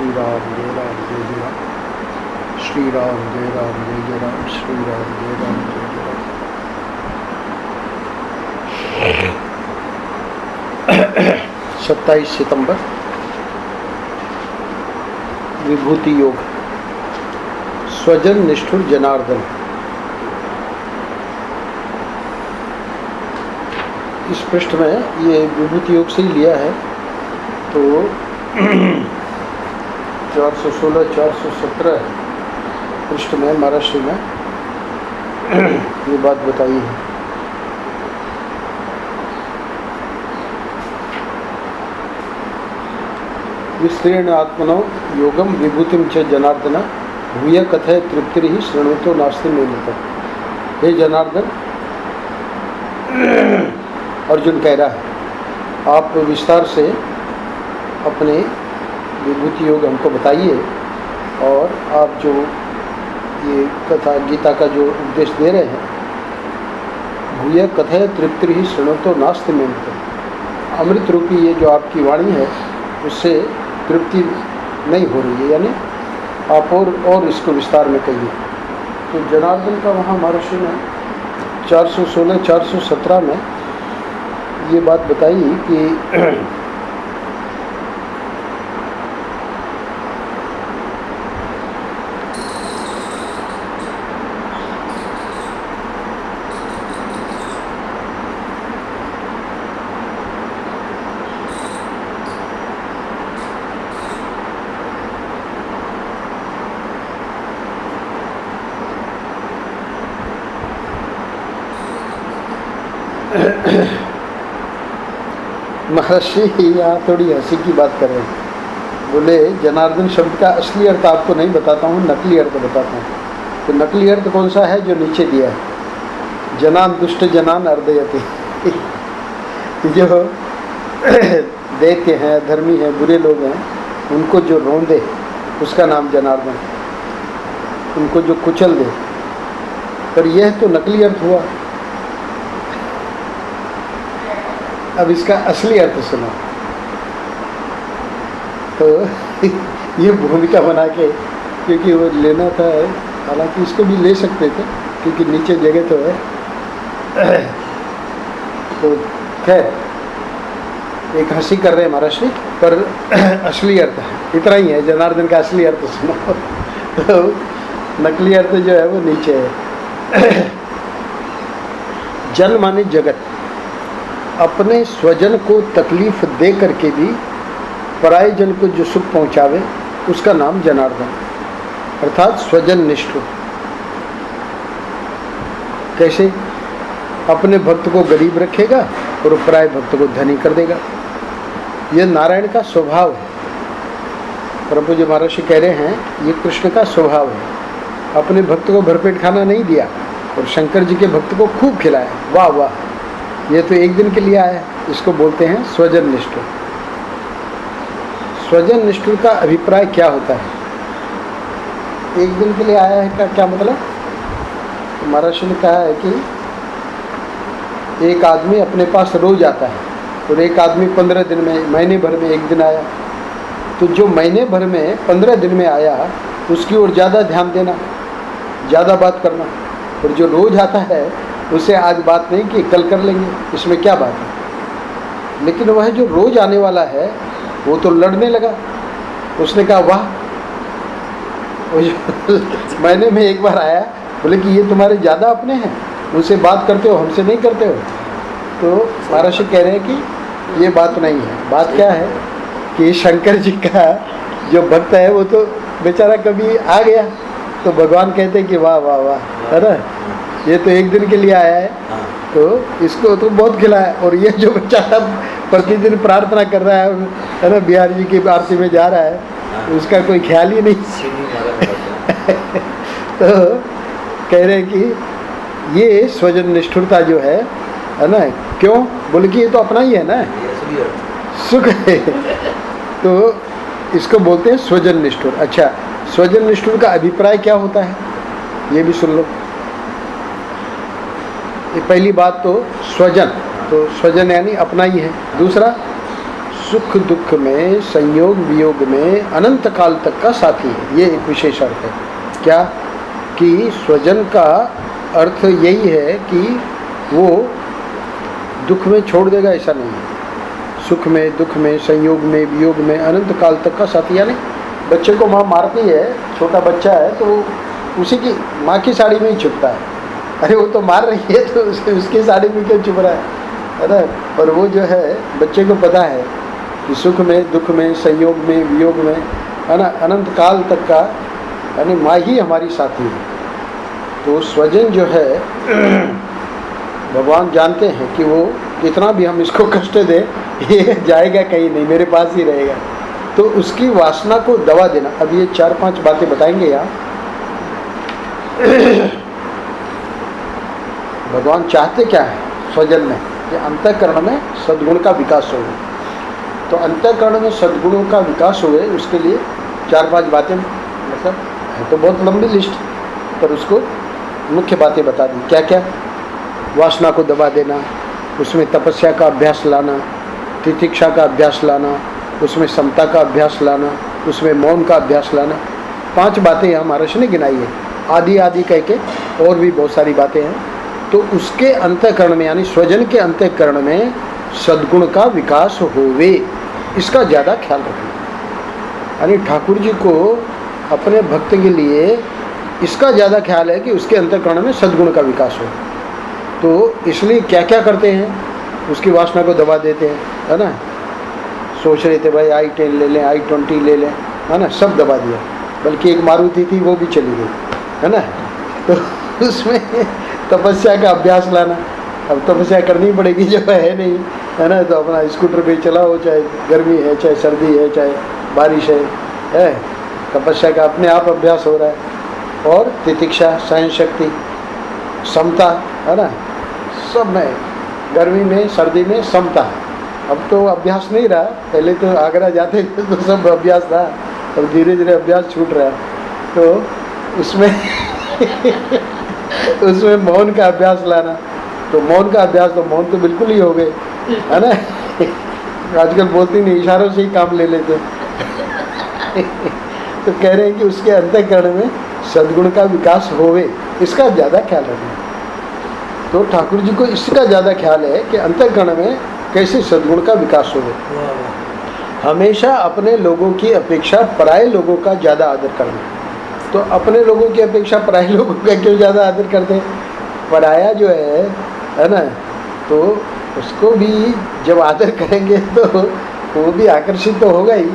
श्री राम जय जय राम, श्री राम जय जय राम, श्री राम जय जय राम। 27 सितंबर, विभूति योग। स्वजन निष्ठुर जनार्दन। इस पृष्ठ में ये विभूति योग से ही लिया है। तो 416 417 पृष्ठ में महाराष्ट्र में ये बात बताई है। विस्तीर्ण आत्मनो योगम विभूतिम च जनार्दन भूय कथय तृप्ति ही शृणुतो नास्ति में मिलता। हे जनार्दन, अर्जुन कह रहा है, आप विस्तार से अपने विभूति योग हमको बताइए, और आप जो ये कथा गीता का जो उपदेश दे रहे हैं, भूय कथय तृप्ति ही शृणुतो नास्ति में मिलता। अमृत रूपी ये जो आपकी वाणी है, उससे तृप्ति नहीं हो रही है, यानी आप और इसको विस्तार में कहिए। तो जनार्दन का वहाँ महर्षि ने 416 417 में ये बात बताई कि महर्षि यहाँ थोड़ी हंसी की बात कर रहे हैं। बोले, जनार्दन शब्द का असली अर्थ आपको नहीं बताता हूँ, नकली अर्थ बताता हूँ। तो नकली अर्थ कौन सा है? जो नीचे दिया है, जनान दुष्ट जनान अर्दयति। जो दैत्य हैं, धर्मी हैं, बुरे लोग हैं, उनको जो रोंदे उसका नाम जनार्दन, उनको जो कुचल दे। पर यह तो नकली अर्थ हुआ। अब इसका असली अर्थ सुनो। तो ये भूमिका बना के, क्योंकि वो लेना था, हालांकि इसको भी ले सकते थे क्योंकि नीचे जगह तो है। तो खैर, एक हंसी कर रहे हैं महाराष्ट्री, पर असली अर्थ है इतना ही है। जनार्दन का असली अर्थ सुनो। तो नकली अर्थ जो है वो नीचे है। जन माने जगत। अपने स्वजन को तकलीफ दे करके भी पराये जन को जो सुख पहुंचावे, उसका नाम जनार्दन, अर्थात स्वजन निष्ठुर। कैसे? अपने भक्त को गरीब रखेगा और पराये भक्त को धनी कर देगा। यह नारायण का स्वभाव है। परम पूज्य महर्षि कह रहे हैं, ये कृष्ण का स्वभाव है। अपने भक्त को भरपेट खाना नहीं दिया और शंकर जी के भक्त को खूब खिलाया। वाह वाह, ये तो एक दिन के लिए आया है। इसको बोलते हैं स्वजन निष्ठुर। स्वजन निष्ठुर का अभिप्राय क्या होता है? एक दिन के लिए आया है का क्या मतलब? तो महर्षि ने कहा है कि एक आदमी अपने पास रोज आता है और एक आदमी 15 दिन में, महीने भर में एक दिन आया। तो जो महीने भर में 15 दिन में आया, उसकी ओर ज़्यादा ध्यान देना, ज़्यादा बात करना। और जो रोज आता है, उससे आज बात नहीं की, कल कर लेंगे, इसमें क्या बात है। लेकिन वह जो रोज आने वाला है, वो तो लड़ने लगा। उसने कहा, वाह, वो जो महीने में एक बार आया, बोले कि ये तुम्हारे ज़्यादा अपने हैं, उनसे बात करते हो, हमसे नहीं करते हो। तो महर्षि कह रहे हैं कि ये बात नहीं है। बात क्या है कि शंकर जी का जो भक्त है, वो तो बेचारा कभी आ गया, तो भगवान कहते हैं कि वाह वाह वाह, है ना, ये तो एक दिन के लिए आया है, तो इसको तो बहुत खिलाया। और ये जो बेचारा प्रतिदिन प्रार्थना कर रहा है ना, बिहार जी की आरती में जा रहा है, उसका कोई ख्याल ही नहीं। तो कह रहे हैं कि ये स्वजन निष्ठुरता जो है ना, क्यों? बोले कि ये तो अपना ही है ना, सुख है। तो इसको बोलते हैं स्वजन निष्ठुर। अच्छा, स्वजन निष्ठुर का अभिप्राय क्या होता है, ये भी सुन लो। ये पहली बात तो स्वजन, तो स्वजन यानी अपना ही है। दूसरा सुख दुख में, संयोग वियोग में अनंत काल तक का साथी है। ये एक विशेष अर्थ है। क्या कि स्वजन का अर्थ यही है कि वो दुख में छोड़ देगा, ऐसा नहीं है। सुख में, दुख में, संयोग में, वियोग में अनंत काल तक का साथी। यानी बच्चे को माँ मारती है, छोटा बच्चा है तो उसी की माँ की साड़ी में ही छुपता है। अरे वो तो मार रही है तो उसकी साड़ी में क्यों छुप रहा है ना। पर वो जो है बच्चे को पता है कि सुख में, दुख में, संयोग में, वियोग में, है ना, अनंत काल तक का यानी माँ ही हमारी साथी है। तो स्वजन जो है भगवान जानते हैं कि वो कितना भी हम इसको कष्ट दें ये जाएगा कहीं नहीं, मेरे पास ही रहेगा। तो उसकी वासना को दबा देना। अब ये 4-5 बातें बताएंगे यहाँ। भगवान चाहते क्या है स्वजन में कि अंतःकरण में सद्गुण का विकास हो। तो अंतःकरण में सद्गुणों का विकास हुए उसके लिए 4-5 बातें, मतलब है तो बहुत लंबी लिस्ट, पर उसको मुख्य बातें बता दी। क्या क्या? वासना को दबा देना, उसमें तपस्या का अभ्यास लाना, तितिक्षा का अभ्यास लाना, उसमें समता का अभ्यास लाना, उसमें मौन का अभ्यास लाना। 5 बातें यहाँ महर्षि ने गिनाई है। आदि आदि कह के और भी बहुत सारी बातें हैं। तो उसके अंतःकरण में यानी स्वजन के अंतःकरण में सद्गुण का विकास होवे, इसका ज़्यादा ख्याल रखना। यानी ठाकुर जी को अपने भक्त के लिए इसका ज़्यादा ख्याल है कि उसके अंतःकरण में सद्गुण का विकास हो। तो इसलिए क्या क्या करते हैं, उसकी वासना को दबा देते हैं, है ना। सोच रहे थे भाई i10 ले लें, i20 ले लें, है ना, सब दबा दिया। बल्कि एक मारुति थी वो भी चली गई, है ना। तो उसमें तपस्या का अभ्यास लाना। अब तपस्या करनी पड़ेगी, जो है नहीं, है ना। तो अपना स्कूटर पे चलाओ, चाहे गर्मी है, चाहे सर्दी है, चाहे बारिश है, तपस्या का अपने आप अभ्यास हो रहा है। और तितिक्षा, सहन शक्ति, समता, है ना, सब में, गर्मी में, सर्दी में समता। अब तो अभ्यास नहीं रहा, पहले तो आगरा जाते थे तो सब अभ्यास था, अब धीरे धीरे अभ्यास छूट रहा है। तो उसमें उसमें मौन का अभ्यास लाना। तो मौन का अभ्यास, तो मौन तो बिल्कुल ही हो गए, है ना। आजकल बोलती नहीं, इशारों से ही काम ले लेते। तो कह रहे हैं कि उसके अंतःकरण में सद्गुण का विकास होवे, इसका ज़्यादा ख्याल रखना। तो ठाकुर जी को इसका ज़्यादा ख्याल है कि अंतःकरण में कैसे सद्गुण का विकास होवे। हमेशा अपने लोगों की अपेक्षा पराये लोगों का ज़्यादा आदर करना। तो अपने लोगों की अपेक्षा पराये लोगों का क्यों ज़्यादा आदर करते हैं? पराया जो है ना, तो उसको भी जब आदर करेंगे तो वो भी आकर्षित तो होगा ही,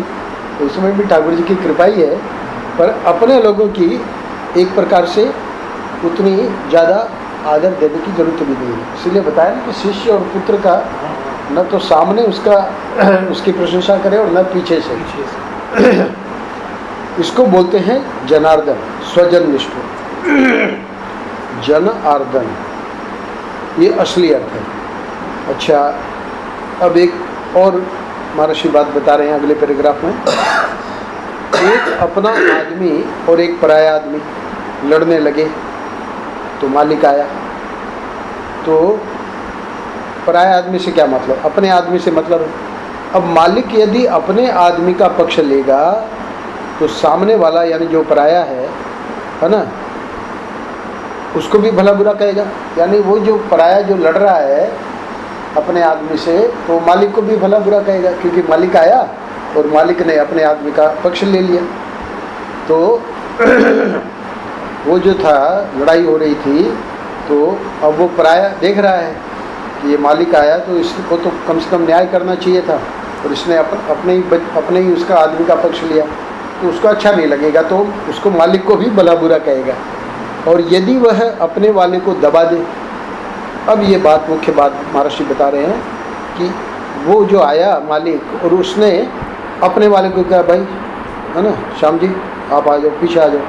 उसमें भी ठाकुर जी की कृपा ही है। पर अपने लोगों की एक प्रकार से उतनी ज़्यादा आदर देने की जरूरत भी नहीं है। इसलिए बताया ना कि शिष्य और पुत्र का न तो सामने उसकी प्रशंसा करे और न पीछे से। इसको बोलते हैं जनार्दन, स्वजन निष्ठ, जन आर्दन, ये असली अर्थ है। अच्छा, अब एक और महर्षि बात बता रहे हैं अगले पैराग्राफ में। एक अपना आदमी और एक पराया आदमी लड़ने लगे, तो मालिक आया। तो पराया आदमी से क्या मतलब? अपने आदमी से मतलब है। अब मालिक यदि अपने आदमी का पक्ष लेगा तो सामने वाला यानी जो पराया है ना, उसको भी भला बुरा कहेगा। यानी वो जो पराया जो लड़ रहा है अपने आदमी से, तो मालिक को भी भला बुरा कहेगा, क्योंकि मालिक आया और मालिक ने अपने आदमी का पक्ष ले लिया। तो वो जो था, लड़ाई हो रही थी, तो अब वो पराया देख रहा है कि ये मालिक आया, तो इसको तो कम से कम न्याय करना चाहिए था, और इसने अपने ही उसका आदमी का पक्ष लिया, तो उसको अच्छा नहीं लगेगा, तो उसको मालिक को भी भला बुरा कहेगा। और यदि वह अपने वाले को दबा दे, अब ये बात मुख्य बात महर्षि बता रहे हैं कि वो जो आया मालिक और उसने अपने वाले को कहा, भाई है ना, श्याम जी आप आ जाओ, पीछे आ जाओ,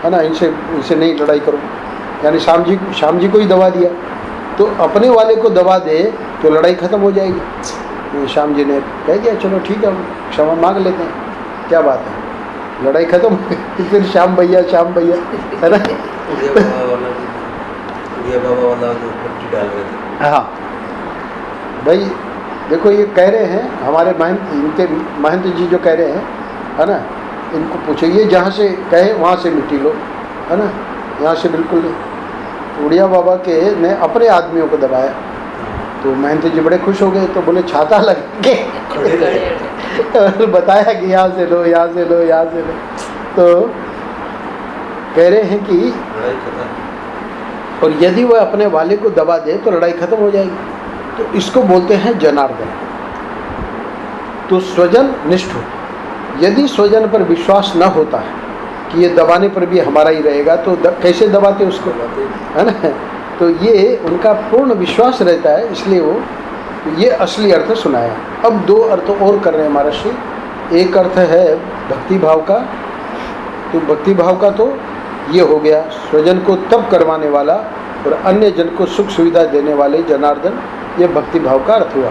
है ना, इनसे नहीं लड़ाई करो। यानी श्याम जी को ही दबा दिया। तो अपने वाले को दबा दे तो लड़ाई ख़त्म हो जाएगी। श्याम जी ने कह दिया चलो ठीक है, क्षमा मांग लेते हैं, क्या बात है, लड़ाई ख़त्म हो गई। फिर श्याम भैया है ना, बाबा वाला जो पट्टी डाल रहे थे, हाँ भाई देखो ये कह रहे हैं हमारे महंत, इनके महंत जी जो कह रहे हैं, है ना, इनको पूछो, ये जहाँ से कहे वहाँ से मिट्टी लो, है ना, यहाँ से बिल्कुल नहीं। उड़िया बाबा के ने अपने आदमियों को दबाया तो महंत जी बड़े खुश हो गए, तो बोले छाता लग के बताया कि यहाँ से लो, यहाँ से लो, यहाँ से लो। तो कह रहे हैं कि और यदि वह अपने वाले को दबा दे तो लड़ाई खत्म हो जाएगी। तो इसको बोलते हैं जनार्दन। तो स्वजन निष्ठ हो, यदि स्वजन पर विश्वास न होता है कि ये दबाने पर भी हमारा ही रहेगा तो कैसे दबाते उसको, है ना। तो ये उनका पूर्ण विश्वास रहता है, इसलिए वो ये असली अर्थ सुनाया। अब दो अर्थ और कर रहे हैं महर्षि। एक अर्थ है भक्ति भाव का, तो भक्ति भाव का तो ये हो गया स्वजन को तप करवाने वाला और अन्य जन को सुख सुविधा देने वाले जनार्दन, ये भक्ति भाव का अर्थ हुआ।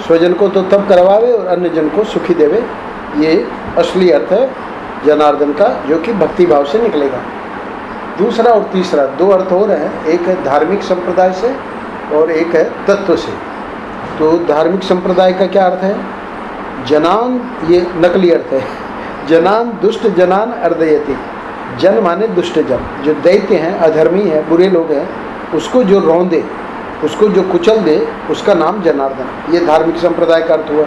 स्वजन को तो तप करवावे और अन्य जन को सुखी देवे, ये असली अर्थ है जनार्दन का, जो कि भक्ति भाव से निकलेगा। दूसरा और तीसरा दो अर्थ हो रहे हैं, एक है धार्मिक संप्रदाय से और एक है तत्व से। तो धार्मिक संप्रदाय का क्या अर्थ है? जनान, ये नकली अर्थ है, जनान दुष्ट जनान अर्दयति। जन माने दुष्ट जन, जो दैत्य हैं, अधर्मी हैं, बुरे लोग हैं, उसको जो रौंदे, उसको जो कुचल दे, उसका नाम जनार्दन। ये धार्मिक संप्रदाय का अर्थ हुआ।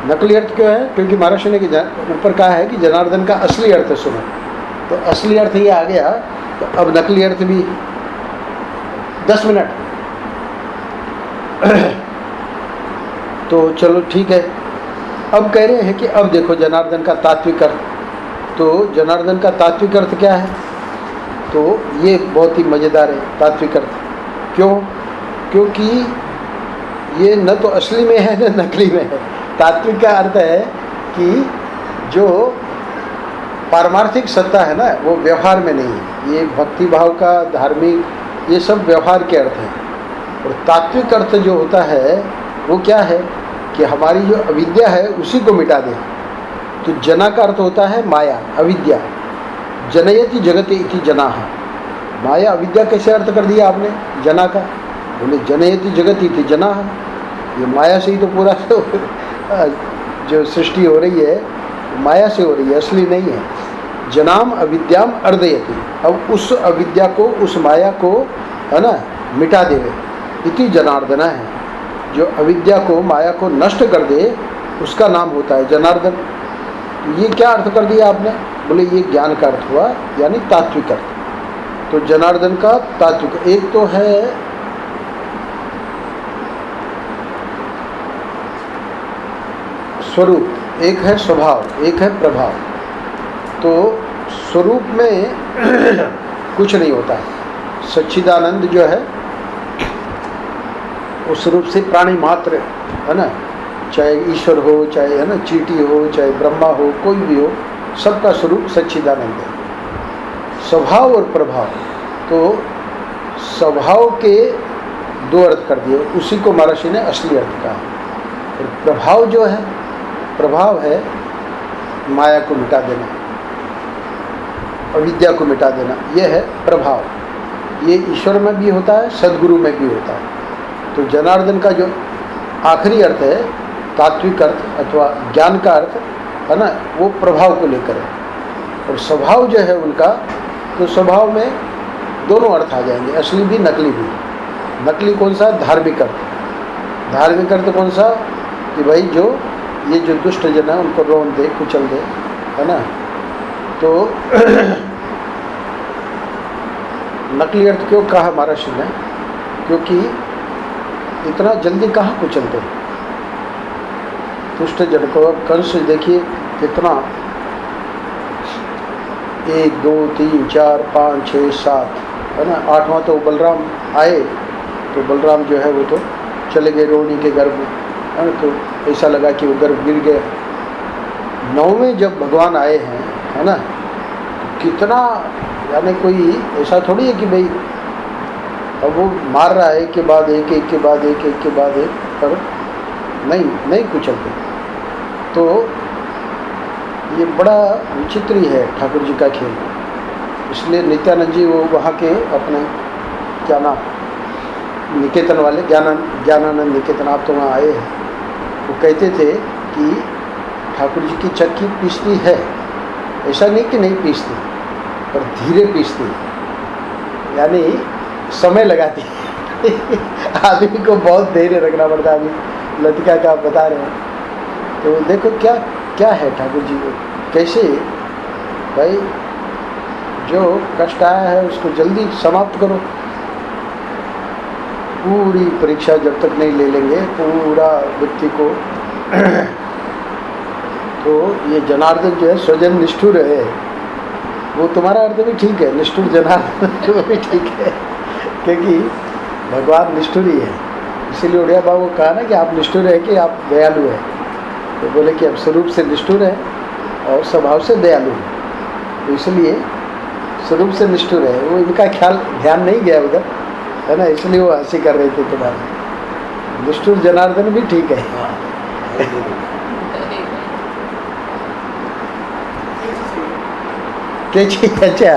नकली अर्थ क्यों है? क्योंकि महाराष्ट्र ने ऊपर कहा है कि जनार्दन का असली अर्थ सुनो, तो असली अर्थ ये आ गया। तो अब नकली अर्थ भी 10 मिनट तो चलो ठीक है। अब कह रहे हैं कि अब देखो जनार्दन का तात्विक अर्थ। तो जनार्दन का तात्विक अर्थ क्या है? तो ये बहुत ही मज़ेदार है तात्विक अर्थ। क्यों? क्योंकि ये न तो असली में है न नकली में है। तात्विक का अर्थ है कि जो पारमार्थिक सत्ता है ना, वो व्यवहार में नहीं है। ये भक्ति भाव का, धार्मिक, ये सब व्यवहार के अर्थ हैं। और तात्विक अर्थ जो होता है वो क्या है कि हमारी जो अविद्या है उसी को मिटा दे। तो जना का अर्थ होता है माया, अविद्या। जनयति जगति इति जनाः। माया अविद्या कैसे अर्थ कर दिया आपने जना का? बोले जनयति जगति इति जनाः। ये माया से ही तो पूरा तो जो सृष्टि हो रही है माया से हो रही है, असली नहीं है। जनाम अविद्याम अर्दयति। अब उस अविद्या को, उस माया को, है ना, मिटा देवे, इति जनार्दन है। जो अविद्या को, माया को नष्ट कर दे, उसका नाम होता है जनार्दन। तो ये क्या अर्थ कर दिया आपने? बोले ये ज्ञान का अर्थ हुआ, यानी तात्विक अर्थ। तो जनार्दन का तात्विक, एक तो है स्वरूप, एक है स्वभाव, एक है प्रभाव। तो स्वरूप में कुछ नहीं होता है। सच्चिदानंद जो है उस स्वरूप से प्राणी मात्र, है ना, चाहे ईश्वर हो, चाहे, है ना, चींटी हो, चाहे ब्रह्मा हो, कोई भी हो, सबका स्वरूप सच्चिदानंद है। स्वभाव और प्रभाव, तो स्वभाव के दो अर्थ कर दिए, उसी को महर्षि ने असली अर्थ कहा। और प्रभाव जो है, प्रभाव है माया को मिटा देना, अविद्या को मिटा देना, यह है प्रभाव। ये ईश्वर में भी होता है, सद्गुरु में भी होता है। तो जनार्दन का जो आखिरी अर्थ है, तात्विक अर्थ अथवा ज्ञान का अर्थ, है ना, वो प्रभाव को लेकर है। और स्वभाव जो है उनका, तो स्वभाव में दोनों अर्थ आ जाएंगे, असली भी नकली भी। नकली कौन सा? धार्मिक अर्थ। धार्मिक अर्थ कौन सा? कि भाई जो ये जो दुष्ट जन है उनको रोन दे, कुचल दे, है ना। तो नकली अर्थ क्यों कहा महर्षि ने? क्योंकि इतना जल्दी कहाँ कुचलते हैं दुष्ट जन को। कंस देखिए कितना, 1 2 3 4 5 6 7, है ना, 8वां तो बलराम आए, तो बलराम जो है वो तो चले गए रोहिणी के गर्भ में, है ना। तो ऐसा लगा कि वो गर्भ गिर गया। 9वें जब भगवान आए हैं, है ना, तो कितना, यानी कोई ऐसा थोड़ी है कि भाई अब वो मार रहा है एक के बाद एक, एक के बाद एक, एक के बाद एक, पर नहीं कुचलते। तो ये बड़ा विचित्र ही है ठाकुर जी का खेल। इसलिए नित्यानंद जी वो वहाँ के अपने क्या नाम निकेतन वाले, ज्ञानानंद निकेतन, आप तो वहाँ आए हैं, वो कहते थे कि ठाकुर जी की चक्की पीसती है, ऐसा नहीं कि नहीं पीसती, पर धीरे पीसती, यानी समय लगाती आदमी को बहुत धैर्य रखना पड़ता है। अभी लतिका का आप बता रहे हैं, तो देखो क्या क्या है ठाकुर जी को कैसे भाई जो कष्ट आया है उसको जल्दी समाप्त करो। पूरी परीक्षा जब तक नहीं ले लेंगे पूरा व्यक्ति को तो ये जनार्दन जो है स्वजन निष्ठुर है, वो तुम्हारा अर्थ भी ठीक है, निष्ठुर जनार्दन वो भी ठीक है, क्योंकि भगवान निष्ठुर ही है। इसीलिए उड़िया बाबू को कहा ना कि आप निष्ठुर है कि आप दयालु है, तो बोले कि अब स्वरूप से निष्ठुर है और स्वभाव से दयालु है, तो इसलिए स्वरूप से निष्ठुर है। वो इनका ख्याल ध्यान नहीं गया उधर, है ना, इसलिए वो हंसी कर रहे थे तुम्हारे। निष्ठुर जनार्दन भी ठीक है। क्या चीज? अच्छा